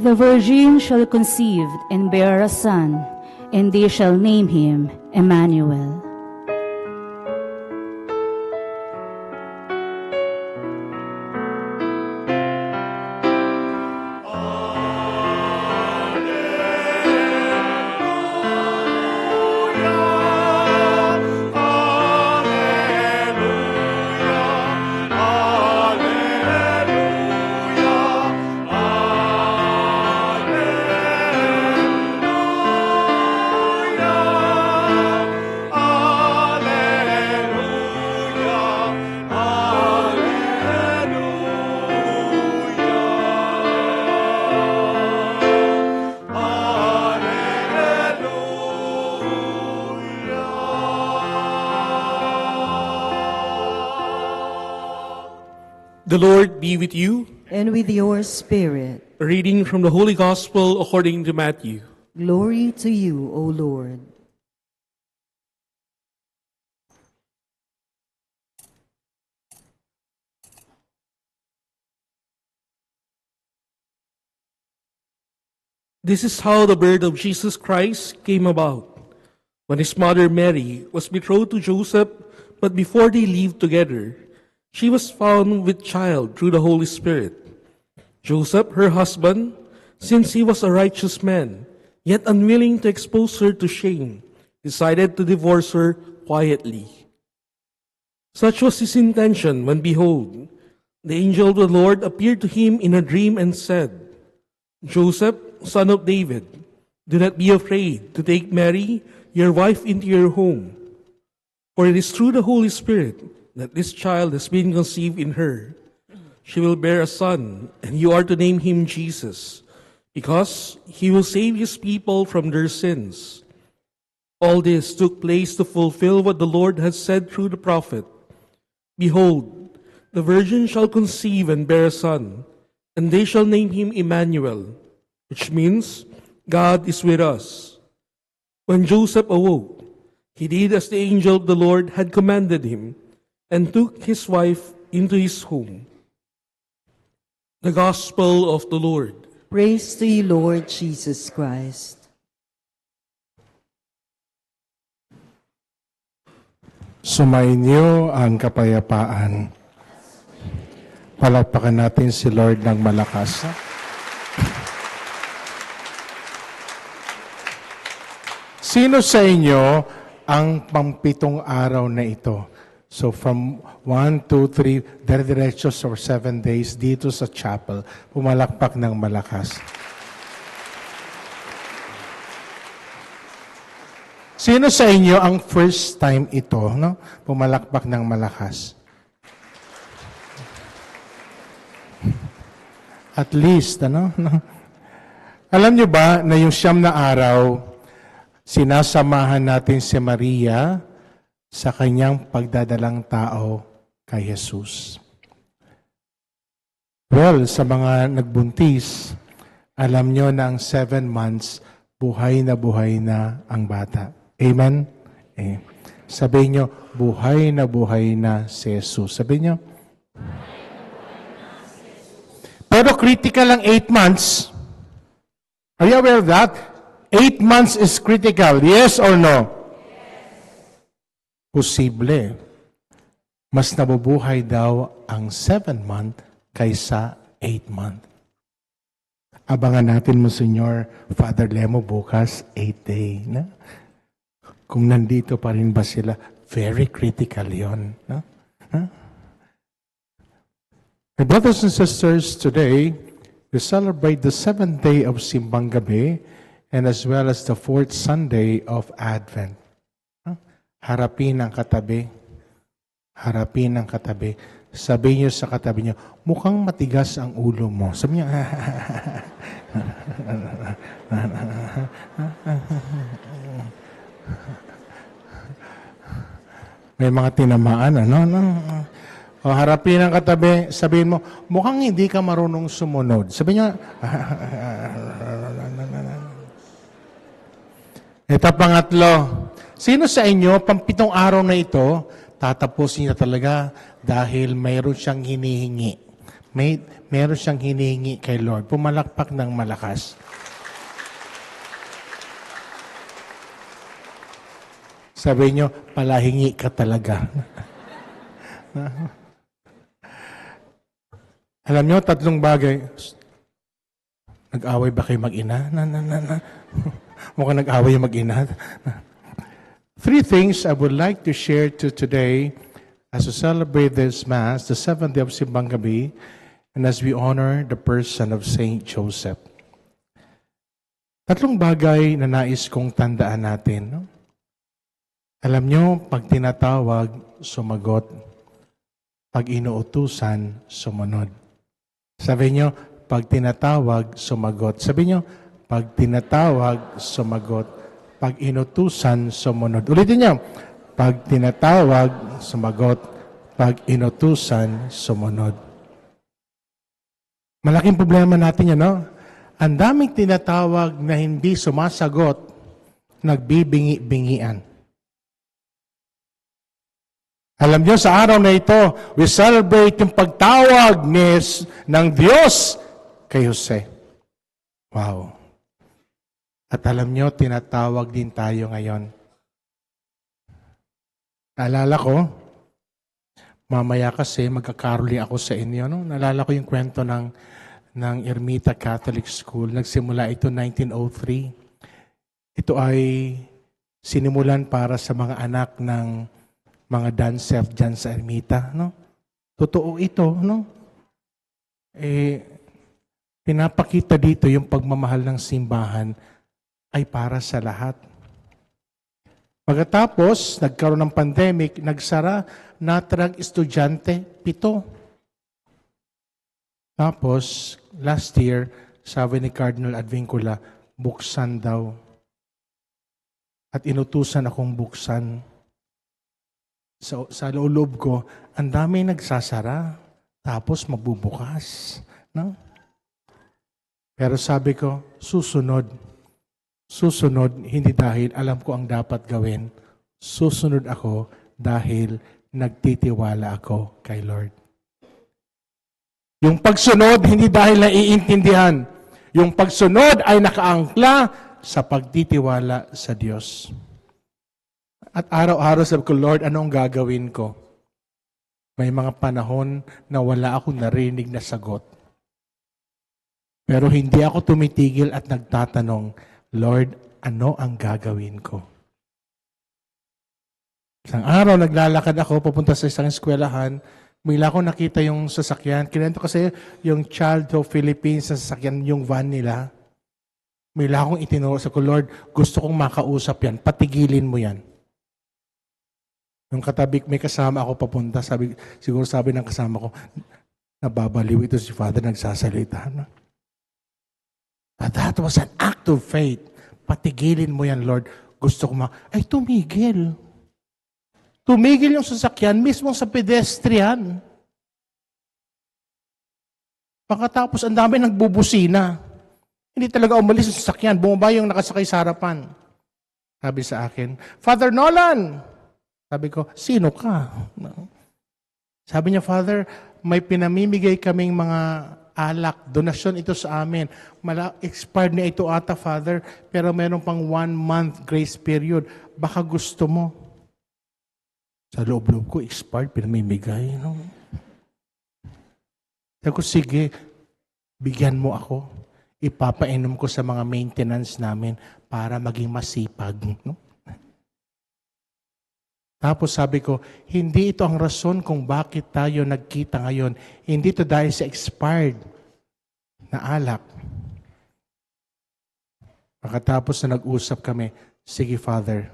The virgin shall conceive and bear a son, and they shall name him Emmanuel. The Lord be with you. And with your spirit. A reading from the Holy Gospel according to Matthew. Glory to you, O Lord. This is how the birth of Jesus Christ came about. When his mother Mary was betrothed to Joseph, but before they lived together, she was found with child through the Holy Spirit. Joseph, her husband, since he was a righteous man, yet unwilling to expose her to shame, decided to divorce her quietly. Such was his intention when, behold, the angel of the Lord appeared to him in a dream and said, Joseph, son of David, do not be afraid to take Mary, your wife, into your home, for it is through the Holy Spirit that this child has been conceived in her. She will bear a son, and you are to name him Jesus, because he will save his people from their sins. All this took place to fulfill what the Lord had said through the prophet. Behold, the virgin shall conceive and bear a son, and they shall name him Emmanuel, which means God is with us. When Joseph awoke, he did as the angel of the Lord had commanded him, and took his wife into his home. The Gospel of the Lord. Praise to you, Lord Jesus Christ. Sumainyo ang kapayapaan. Palakpakan natin si Lord ng malakas. Sino sa inyo ang pampitong araw na ito? So from 1, 2, 3, dire-direchos or 7 days dito sa chapel, pumalakpak ng malakas. Sino sa inyo ang first time ito, no? Pumalakpak ng malakas? At least, ano? Alam nyo ba na yung 9 na araw, sinasamahan natin si Maria sa kanyang pagdadalang tao kay Jesus. Well, sa mga nagbuntis, alam nyo na ang 7 months, buhay na ang bata. Amen? Sabihin nyo, buhay na si Jesus. Sabihin nyo. Pero critical ang 8 months. Are you aware of that? 8 months is critical. Yes or no? Posible. Mas nabubuhay daw ang 7 month kaysa 8 month. Abangan natin mo, Senyor, Father Lemo, bukas, 8 day. Na? Kung nandito pa rin ba sila, very critical yon. Na? My brothers and sisters, today, we celebrate the 7th day of Simbang Gabi and as well as the 4th Sunday of Advent. Harapin ang katabi. Harapin ang katabi. Sabihin niyo sa katabi niyo, mukhang matigas ang ulo mo. Sabi niyo, may mga tinamaan, ano? O, harapin ang katabi, sabihin mo, mukhang hindi ka marunong sumunod. Sabi niyo, ito pangatlo, sino sa inyo, pampitong araw na ito, tatapusin niya talaga dahil mayroon siyang hinihingi. Meron siyang hinihingi kay Lord. Pumalakpak ng malakas. Sabi niyo, palahingi ka talaga. Alam niyo, 3 bagay. Nag-away ba kayo mag-ina? Mukhang nag-away yung mag-ina. 3 things I would like to share to today as we celebrate this Mass, the 7th day of Simbang Gabi, and as we honor the person of Saint Joseph. 3 bagay na nais kong tandaan natin. No? Alam nyo, pag tinatawag, sumagot. Pag inuutusan, sumunod. Sabi nyo, pag tinatawag, sumagot. Sabi nyo, pag tinatawag, sumagot. Pag inutusan, sumunod. Ulitin nyo, pag tinatawag, sumagot. Pag inutusan, sumunod. Malaking problema natin yan, no? Ang daming tinatawag na hindi sumasagot, nagbibingi-bingian. Alam niyo, sa araw na ito, we celebrate yung pagtawag ng Diyos kay Jose. Wow. At alam niyo, tinatawag din tayo ngayon. Naalala ko, mamaya kasi magkakaroli ako sa inyo. No? Naalala ko yung kwento ng Ermita Catholic School. Nagsimula ito 1903. Ito ay sinimulan para sa mga anak ng mga dansef dyan sa Ermita, no? Totoo ito, no? Pinapakita dito yung pagmamahal ng simbahan ay para sa lahat. Pagkatapos, nagkaroon ng pandemic, nagsara, natrag estudyante, 7. Tapos, last year, sabi ni Cardinal Advincula, buksan daw. At inutusan akong buksan. Sa loob ko, ang dami nagsasara, tapos magbubukas. No? Pero sabi ko, susunod. Susunod, hindi dahil alam ko ang dapat gawin. Susunod ako dahil nagtitiwala ako kay Lord. Yung pagsunod, hindi dahil naiintindihan. Yung pagsunod ay nakaangkla sa pagtitiwala sa Diyos. At araw-araw sabi ko, Lord, ano ang gagawin ko? May mga panahon na wala akong narinig na sagot. Pero hindi ako tumitigil at nagtatanong, Lord, ano ang gagawin ko? Isang araw, naglalakad ako, papunta sa isang eskwelahan, bigla ko nakita yung sasakyan. Kinento kasi yung Child of Philippines sa sasakyan, yung van nila. Bigla akong itinuro sa ko, Lord, gusto kong makausap yan, patigilin mo yan. Yung katabi, may kasama ako papunta, siguro sabi ng kasama ko, nababaliw ito si Father, nagsasalita. No? But that was an act of faith. Patigilin mo yan, Lord. Gusto ko ay tumigil. Tumigil yung sasakyan mismo sa pedestrian. Pagkatapos, ang dami nagbubusina. Hindi talaga umalis yung sasakyan. Bumaba yung nakasakay sa harapan. Sabi sa akin, Father Nolan! Sabi ko, sino ka? Sabi niya, Father, may pinamimigay kaming mga alak, donasyon ito sa amin. Expired na ito ata, Father, pero meron pang 1 month grace period. Baka gusto mo. Sa loob-loob ko, expired, pinamimigay. No? Sabi ko, sige, bigyan mo ako. Ipapainom ko sa mga maintenance namin para maging masipag. No? Tapos sabi ko, hindi ito ang rason kung bakit tayo nagkita ngayon. Hindi ito dahil sa expired na alak. Pagkatapos na nag-usap kami, sige Father.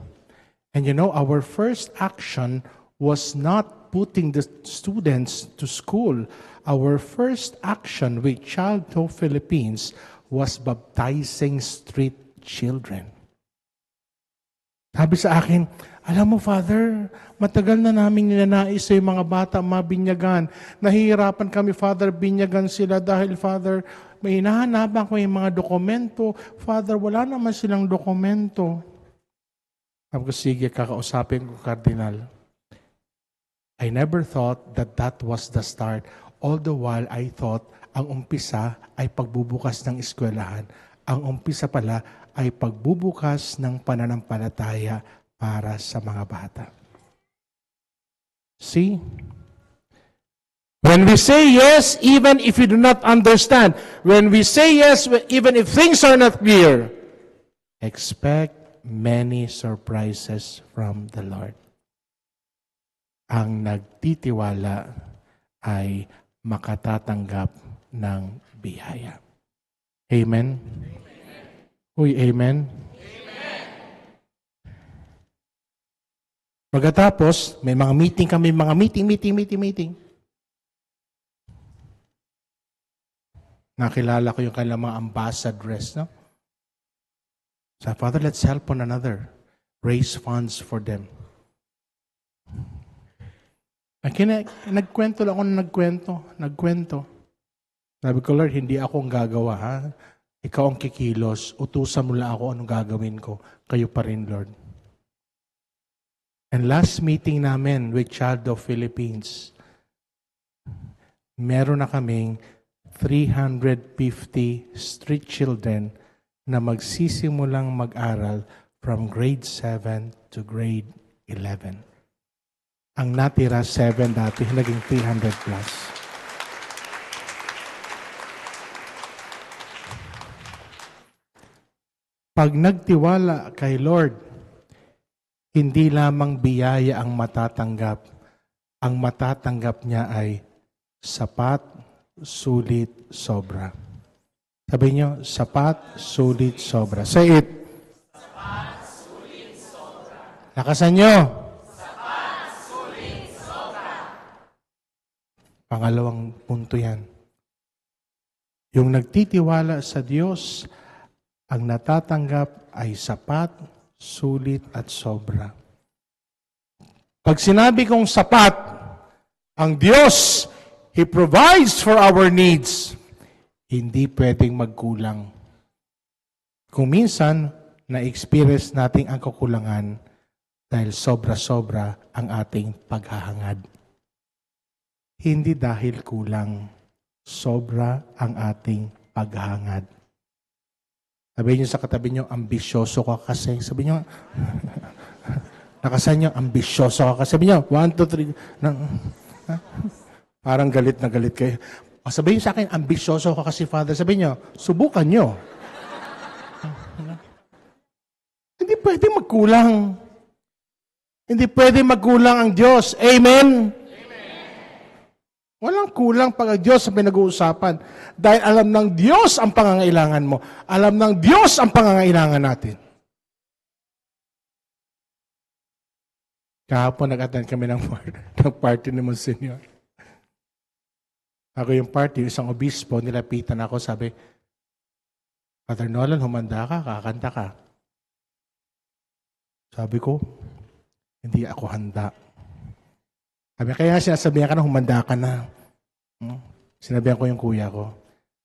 And you know, our first action was not putting the students to school. Our first action with Child of Philippines was baptizing street children. Sabi sa akin, alam mo, Father, matagal na namin ninanais sa mga bata mabinyagan. Nahihirapan kami, Father, binyagan sila dahil, Father, may hinahanapan ko yung mga dokumento. Father, wala naman silang dokumento. Sabi ko, sige, kakausapin ko, Cardinal. I never thought that that was the start All the while, I thought, ang umpisa ay pagbubukas ng eskwelahan. Ang umpisa pala ay pagbubukas ng pananampalataya para sa mga bata. See? When we say yes, even if we do not understand, when we say yes, even if things are not clear, expect many surprises from the Lord. Ang nagtitiwala ay makatatanggap ng biyaya. Amen? Uy, amen? Pagkatapos, may mga meeting kami, mga meeting. Nakilala ko yung kanilang mga ambassadress, no? So, Father, let's help one another. Raise funds for them. Nagkwento lang ako na nagkwento. Sabi ko, Lord, hindi ako ang gagawa, ha? Ikaw ang kikilos. Utusan mo lang ako anong gagawin ko. Kayo pa rin, Lord. And last meeting namin with Child of Philippines, meron na kaming 350 street children na magsisimulang mag-aral from grade 7 to grade 11. Ang natira 7 dati, naging 300 plus. Pag nagtiwala kay Lord, hindi lamang biyaya ang matatanggap. Ang matatanggap niya ay sapat, sulit, sobra. Sabi niyo, sapat, sulit, sobra. Say it. Sapat, sulit, sobra. Lakasan niyo. Sapat, sulit, sobra. Pangalawang punto yan. Yung nagtitiwala sa Diyos, ang natatanggap ay sapat, sulit, at sobra. Pag sinabi kong sapat, ang Diyos, He provides for our needs. Hindi pwedeng magkulang. Kung minsan, na-experience natin ang kakulangan dahil sobra-sobra ang ating paghahangad. Hindi dahil kulang, sobra ang ating paghahangad. Sabihin niyo sa katabi niyo, ambisyoso ka kasi. Sabihin niyo, nakasan niyo, ambisyoso ka kasi. Sabihin niyo, 1, 2, 3. Parang galit na galit kayo. Sabihin sa akin, ambisyoso ka kasi, Father. Sabihin niyo, subukan niyo. Hindi pwede magkulang. Hindi pwede magkulang ang Diyos. Amen? Walang kulang pag ang Diyos ang pinag-uusapan. Dahil alam ng Diyos ang pangangailangan mo. Alam ng Diyos ang pangangailangan natin. Kahapon nag-attend kami ng party ni Monsignor. Ako yung party, isang obispo, nilapitan ako, sabi, Father Nolan, humanda ka, kakanta ka. Sabi ko, hindi ako handa. Sabi, kaya sinasabihan ka na, humanda ka na. Sinabihan ko yung kuya ko.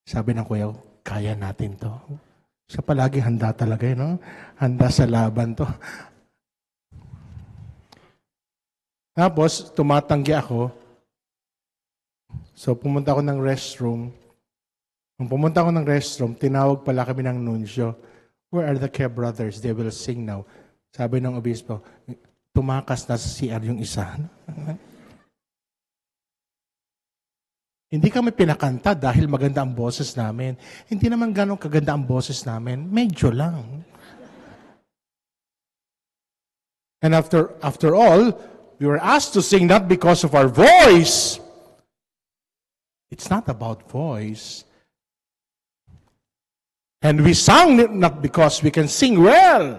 Sabi ng kuya ko, kaya natin to. Siya palagi handa talaga, no? Handa sa laban to. Tapos, tumatanggi ako. So, pumunta ako ng restroom. Nung pumunta ako ng restroom, tinawag pala kami ng nunsyo. Where are the Care Brothers? They will sing now. Sabi ng obispo, tumakas na sa CR yung isa. Hindi kami pinakanta dahil maganda ang boses namin. Hindi naman ganun kaganda ang boses namin. Medyo lang. And after all, we were asked to sing not because of our voice. It's not about voice. And we sang not because we can sing well.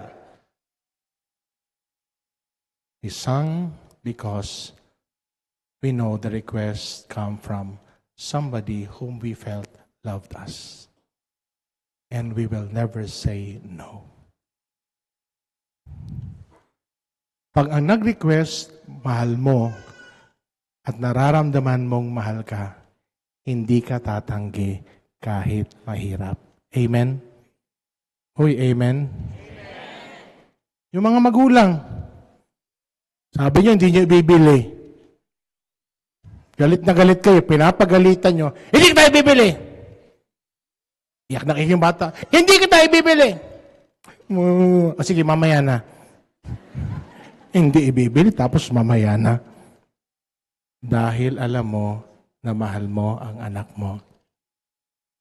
We sang because we know the request come from somebody whom we felt loved us. And we will never say no. Pag ang nag-request, mahal mo, at nararamdaman mong mahal ka, hindi ka tatanggi kahit mahirap. Amen? Hoy, amen? Yung mga magulang, sabi niyo, hindi niyo ibibili. Galit na galit kayo, pinapagalitan nyo, hindi kita ibibili. Iyak na kayo yung bata, hindi kita ibibili. Sige, mamaya na. Hindi ibibili, tapos mamaya na. Dahil alam mo na mahal mo ang anak mo.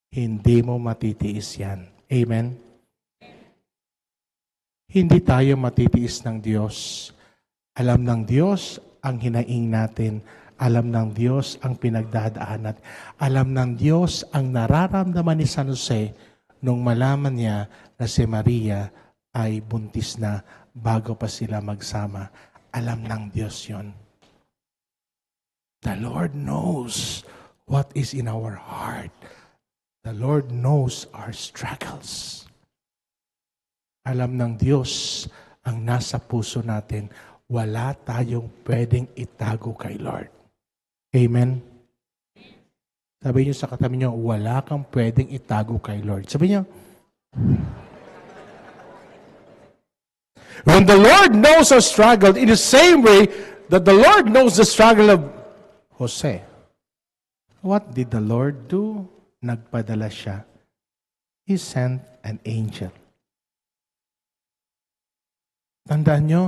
Hindi mo matitiis yan. Amen? Hindi tayo matitiis ng Diyos. Alam ng Diyos ang hinaing natin. Alam ng Diyos ang pinagdadaanan. Alam ng Diyos ang nararamdaman ni San Jose nung malaman niya na si Maria ay buntis na bago pa sila magsama. Alam ng Diyos yon. The Lord knows what is in our heart. The Lord knows our struggles. Alam ng Diyos ang nasa puso natin. Wala tayong pwedeng itago kay Lord. Amen? Sabi niyo sa katabi niyo, wala kang pwedeng itago kay Lord. Sabi niyo, when the Lord knows our struggle, in the same way that the Lord knows the struggle of Jose, what did the Lord do? Nagpadala siya. He sent an angel. Tandaan nyo,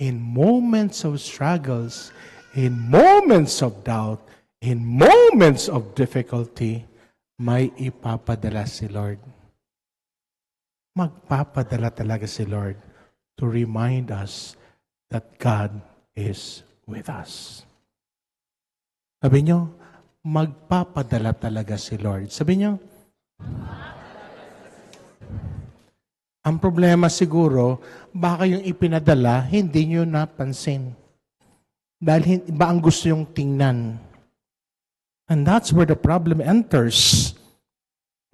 in moments of struggles, in moments of doubt, in moments of difficulty, may ipapadala si Lord. Magpapadala talaga si Lord to remind us that God is with us. Sabi nyo, magpapadala talaga si Lord. Sabi nyo, ang problema siguro, baka yung ipinadala, hindi nyo napansin. Dahil iba ang gusto yung tingnan. And that's where the problem enters.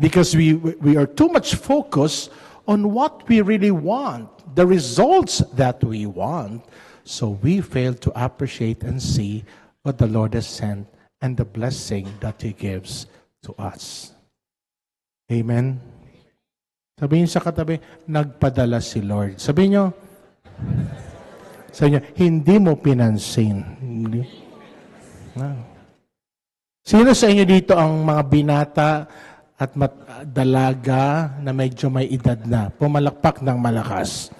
Because we are too much focused on what we really want, the results that we want. So we fail to appreciate and see what the Lord has sent and the blessing that He gives to us. Amen? Sabihin sa katabi, nagpadala si Lord. Sabihin nyo, hindi mo pinansin. Hindi. Sino sa inyo dito ang mga binata at dalaga na medyo may edad na? Pumalakpak ng malakas.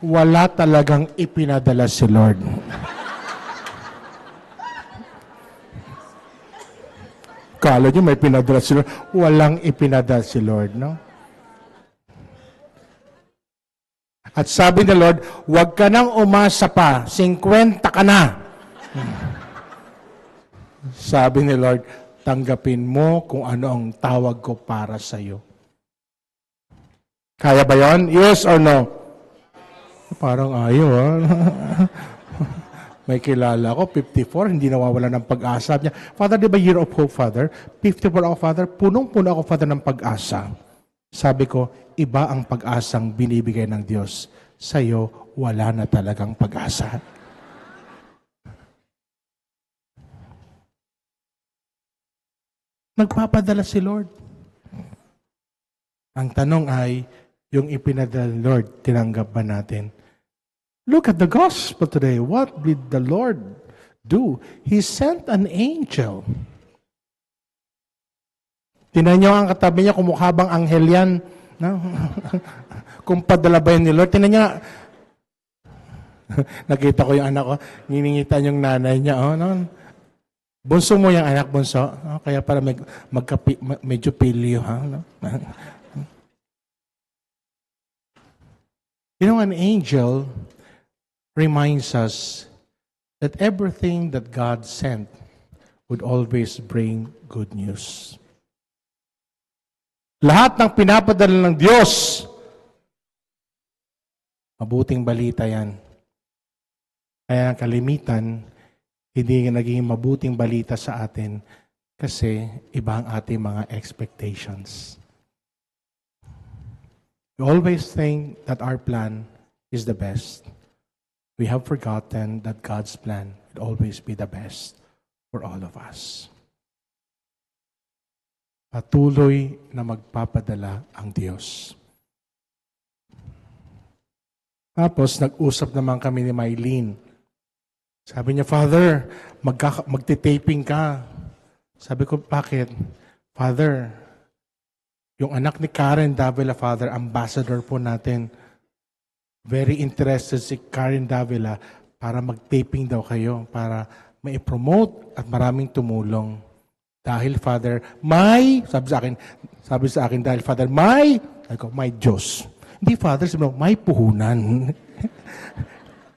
Wala talagang ipinadala si Lord. Kala nyo may pinadala si Lord. Walang ipinadala si Lord, no? At sabi ni Lord, huwag ka nang umasa pa, 50 ka na. Sabi ni Lord, tanggapin mo kung ano ang tawag ko para sa iyo. Kaya ba yon? Yes or no? Parang ayaw, ha? May kilala ko, 54, hindi nawawala ng pag-asa. Niya, Father, di ba year of hope, Father? 54 ako, Father. Punong-puno ako, Father, ng pag-asa. Sabi ko, iba ang pag-asang binibigay ng Diyos. Sa'yo, wala na talagang pag-asa. Nagpapadala si Lord. Ang tanong ay, yung ipinadala ni Lord, tinanggap ba natin? Look at the gospel today. What did the Lord do? He sent an angel. Tinan niyo ang katabi niya, kumukha bang anghel yan? No? Kung padala ba yun ni Lord? Tinan niya, nakita ko yung anak ko, niningitan yung nanay niya. Oh, no? Bunso mo yung anak, bunso. Oh, kaya para medyo pilyo. Ha? No? You know, an angel reminds us that everything that God sent would always bring good news. Lahat ng pinapadala ng Diyos, mabuting balita yan. Kaya kalimitan, hindi naging mabuting balita sa atin kasi iba ang ating mga expectations. We always think that our plan is the best. We have forgotten that God's plan would always be the best for all of us. Patuloy na magpapadala ang Diyos. Tapos, nag-usap naman kami ni Mylene. Sabi niya, Father, magti-taping ka. Sabi ko, bakit? Father, yung anak ni Karen Davila, Father, ambassador po natin. Very interested si Karen Davila para mag-taping daw kayo, para mai-promote at maraming tumulong. Dahil, Father, sabi sa akin, dahil, Father, sabi ko, may Diyos. Hindi, Father, sabi mo, may puhunan.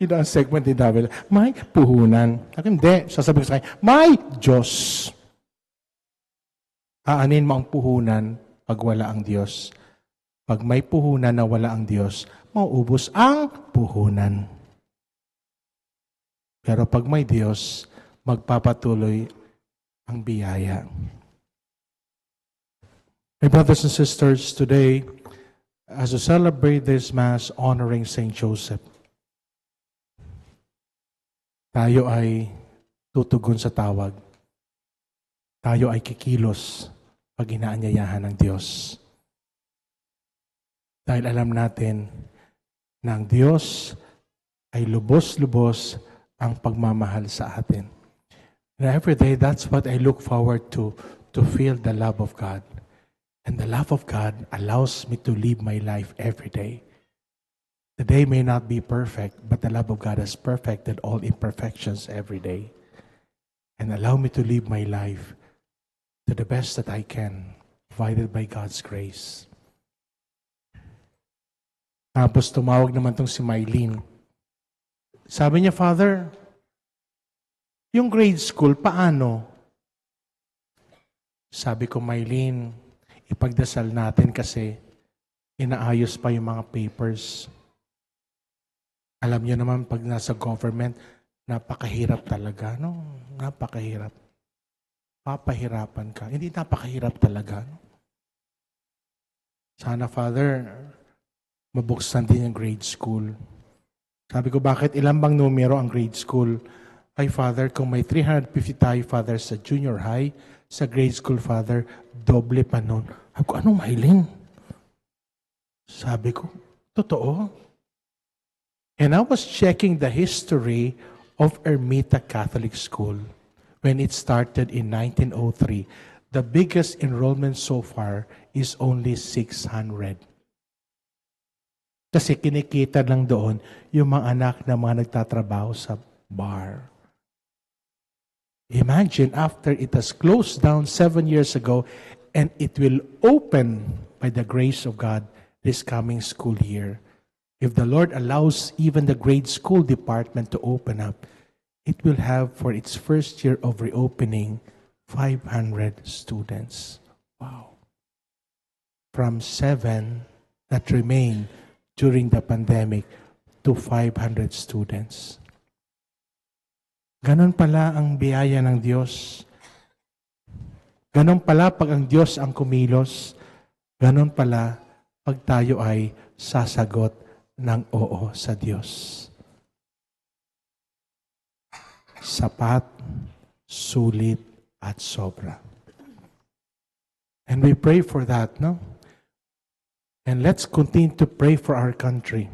Yun ang segment ni Davila, may puhunan. Akin, hindi. Sasabihin ko sa akin, may Diyos. Aanin mo ang puhunan pag wala ang Diyos. Pag may puhunan na wala ang Diyos, mauubos ang puhunan. Pero pag may Diyos, magpapatuloy ang biyaya. My brothers and sisters, today, as we celebrate this Mass honoring Saint Joseph, tayo ay tutugon sa tawag. Tayo ay kikilos pag inaanyayahan ng Diyos. Dahil alam natin na ang Diyos ay lubos-lubos ang pagmamahal sa atin. And every day, that's what I look forward to feel the love of God. And the love of God allows me to live my life every day. The day may not be perfect, but the love of God has perfected all imperfections every day. And allow me to live my life to the best that I can, provided by God's grace. Tapos tumawag naman tong si Mylene. Sabi niya, Father, yung grade school, paano? Sabi ko, Mylene, ipagdasal natin kasi inaayos pa yung mga papers. Alam niyo naman, pag nasa government, napakahirap talaga. No? Napakahirap. Papahirapan ka. Hindi napakahirap talaga. No? Sana, Father, mabuksan din yung grade school. Sabi ko, bakit ilan bang numero ang grade school? Ay, Father, kung may 350 tayo, Father, sa junior high, sa grade school, Father, doble pa nun. Sabi ko, anong Mylene? Sabi ko, totoo? And I was checking the history of Ermita Catholic School when it started in 1903. The biggest enrollment so far is only 600. Kasi kinikita lang doon yung mga anak na mga nagtatrabaho sa bar. Imagine after it has closed down 7 years ago and it will open by the grace of God this coming school year. If the Lord allows even the grade school department to open up, it will have for its first year of reopening 500 students. Wow. From 7 that remained during the pandemic to 500 students. Ganon pala ang biyaya ng Diyos. Ganon pala pag ang Diyos ang kumilos. Ganon pala pag tayo ay sasagot ng oo sa Diyos. Sapat, sulit, at sobra. And we pray for that, no? And let's continue to pray for our country.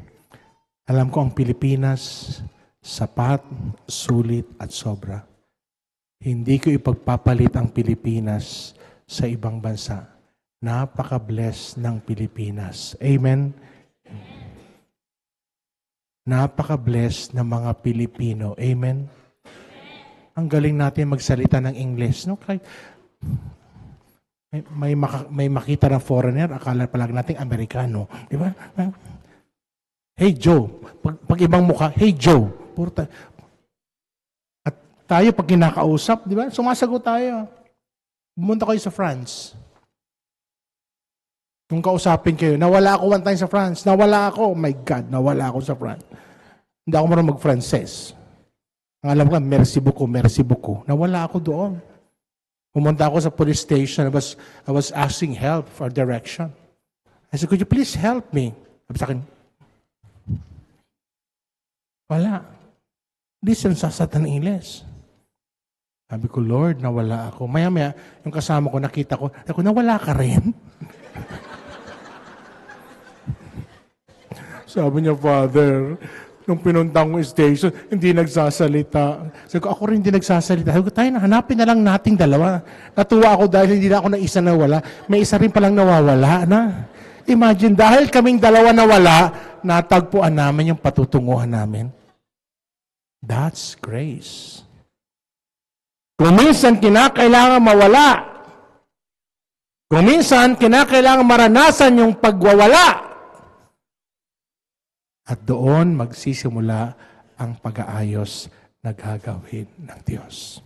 Alam ko ang Pilipinas, sapat, sulit, at sobra. Hindi ko ipagpapalit ang Pilipinas sa ibang bansa. Napaka-bless ng Pilipinas. Amen? Napaka-bless ng mga Pilipino. Amen? Ang galing natin magsalita ng English. No? Kahit may makita ng foreigner, akala palag natin Amerikano. Di ba? Hey Joe. Pag ibang mukha, hey Joe. At tayo pag kinakausap, di ba? Sumasagot tayo. Bumunta kayo sa France. Kung kausapin kayo, nawala ako one time sa France. Nawala ako. Oh my God, nawala ako sa France. Hindi ako marunong mag-Frances. Ang alam ko, merci beaucoup, merci beaucoup. Nawala ako doon. Pumunta ako sa police station. I was asking help for direction. I said, could you please help me? Sabi sa akin, wala. Hindi sasasat ng Ingles. Sabi ko, Lord, nawala ako. Maya-maya, yung kasama ko, nakita ko, nawala ka rin? Sabi niya, Father, Nung pinunta ko station, hindi nagsasalita. Sabi ko, ako rin hindi nagsasalita. Sabi ko, tayo na, hanapin na lang nating dalawa. Natuwa ako dahil hindi na ako na isa nawala. May isa rin palang nawawala na. Imagine, dahil kaming dalawa nawala, natagpuan namin yung patutunguhan namin. That's grace. Kung minsan kinakailangan mawala, kung minsan kinakailangan maranasan yung pagwawala, at doon magsisimula ang pag-aayos na gagawin ng Diyos.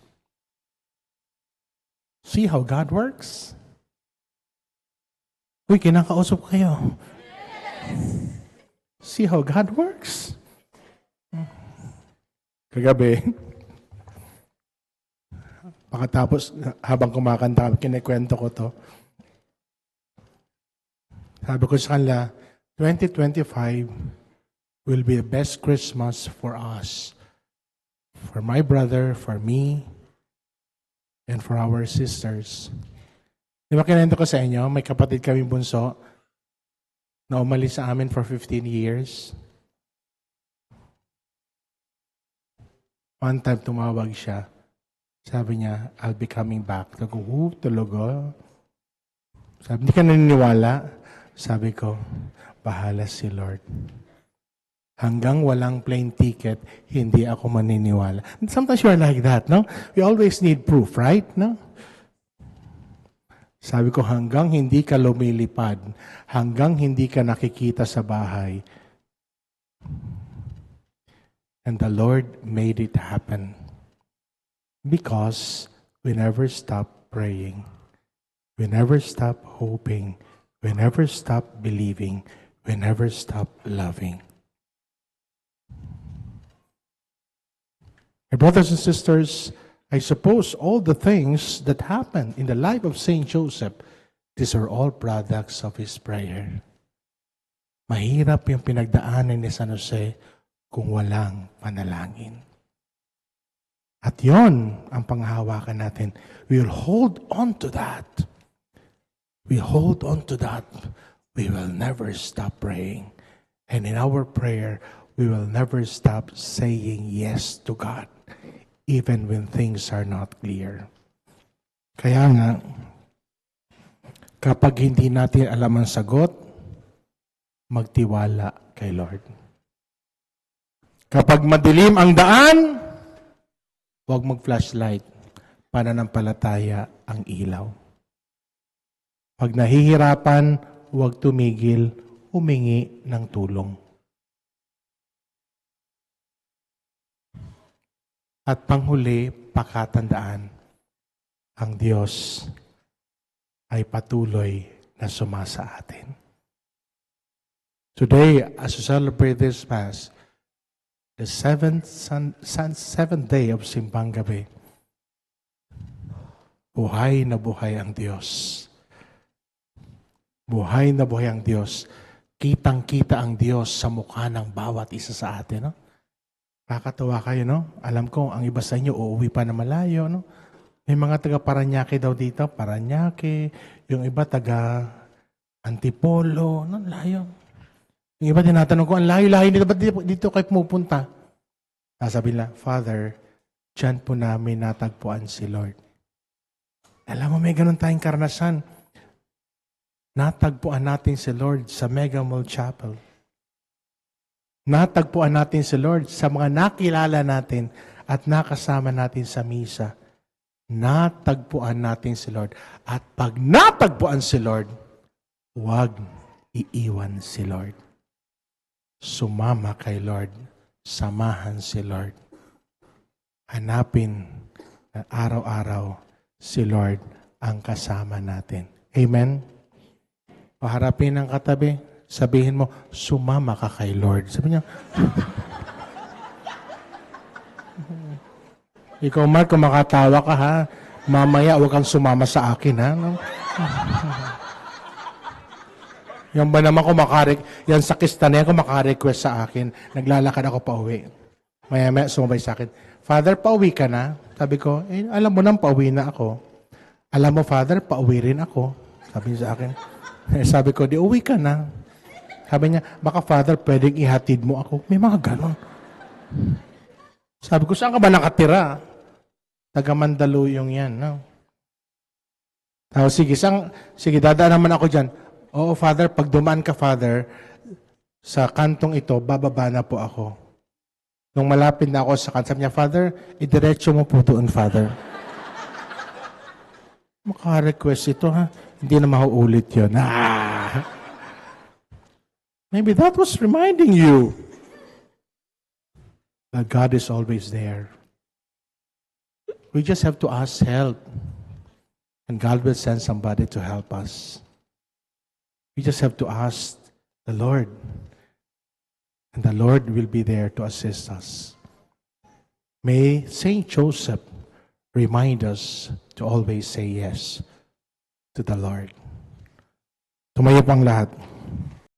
See how God works? Uy, kinakausap ko kayo. See how God works? Kagabi, pagkatapos habang kumakanta, kinikwento ko to. Sabi ko sa kanila, 2025 will be the best Christmas for us. For my brother, for me, and for our sisters. Di ba kinento ko sa inyo, may kapatid kaming bunso na umalis sa amin for 15 years. One time tumawag siya. Sabi niya, I'll be coming back. Sabi ko, talaga? Sabi, hindi ka naniniwala? Sabi ko, bahala si Lord. Hanggang walang plane ticket, hindi ako maniniwala. Sometimes you are like that, no? We always need proof, right? No? Sabi ko, hanggang hindi ka lumilipad, hanggang hindi ka nakikita sa bahay. And the Lord made it happen. Because we never stop praying. We never stop hoping. We never stop believing. We never stop loving. My brothers and sisters, I suppose all the things that happened in the life of Saint Joseph, these are all products of his prayer. Mahirap yung pinagdaanan ni San Jose kung walang panalangin. At yon ang panghahawakan natin. We'll hold on to that. We hold on to that. We will never stop praying. And in our prayer, we will never stop saying yes to God, even when things are not clear. Kaya nga, kapag hindi natin alam ang sagot, magtiwala kay Lord. Kapag madilim ang daan, huwag mag-flashlight, pananampalataya ang ilaw. Pag nahihirapan, huwag tumigil, humingi ng tulong. At panghuli, pakatandaan, ang Diyos ay patuloy na sumasa atin. Today, as we celebrate this Mass, the seventh day of Simbang Gabi, buhay na buhay ang Diyos. Buhay na buhay ang Diyos. Kitang-kita ang Diyos sa mukha ng bawat isa sa atin. No? Kakatawa kayo, no? Alam ko, ang iba sa inyo, uuwi pa na malayo, no? May mga taga Paranaque daw dito, Paranaque, yung iba taga Antipolo, no? Layo. Yung iba tinatanong ko, ang layo-layo dito, ba't dito kayo pumupunta? Sabi nila, Father, dyan po namin natagpuan si Lord. Alam mo, may ganun tayong karanasan. Natagpuan natin si Lord sa Mega Mall Chapel. Natagpuan natin si Lord sa mga nakilala natin at nakasama natin sa misa. Natagpuan natin si Lord. At pag natagpuan si Lord, huwag iiwan si Lord. Sumama kay Lord. Samahan si Lord. Hanapin na araw-araw si Lord ang kasama natin. Amen? Paharapin ang katabi. Sabihin mo, sumama ka kay Lord. Sabi niya, ikaw, Mark, kung makatawa ka, ha? Mamaya, huwag kang sumama sa akin, ha? No? Yan ba naman yan sa kista na yan, kung makarequest sa akin, naglalakad ako pa uwi. Maya-maya, sumabay sa akin, Father, pauwi ka na? Sabi ko, alam mo nang pauwi na ako. Alam mo, Father, pauwi rin ako. Sabi niya sa akin. Sabi ko, di uwi ka na. Sabi niya, baka Father, pwedeng ihatid mo ako. May mga ganon. Sabi ko, saan ka ba nakatira? Taga Mandaluyong yan. No? Tapos, sige, dadaan naman ako dyan. Oo, Father, pag dumaan ka, Father, sa kantong ito, bababa na po ako. Nung malapit na ako sa kantong, sabi niya, Father, idiretso mo po doon, Father. Maka-request ito, ha? Hindi na mauulit yun. Maybe that was reminding you that God is always there. We just have to ask help. And God will send somebody to help us. We just have to ask the Lord. And the Lord will be there to assist us. May Saint Joseph remind us to always say yes to the Lord. Tumayo pang lahat.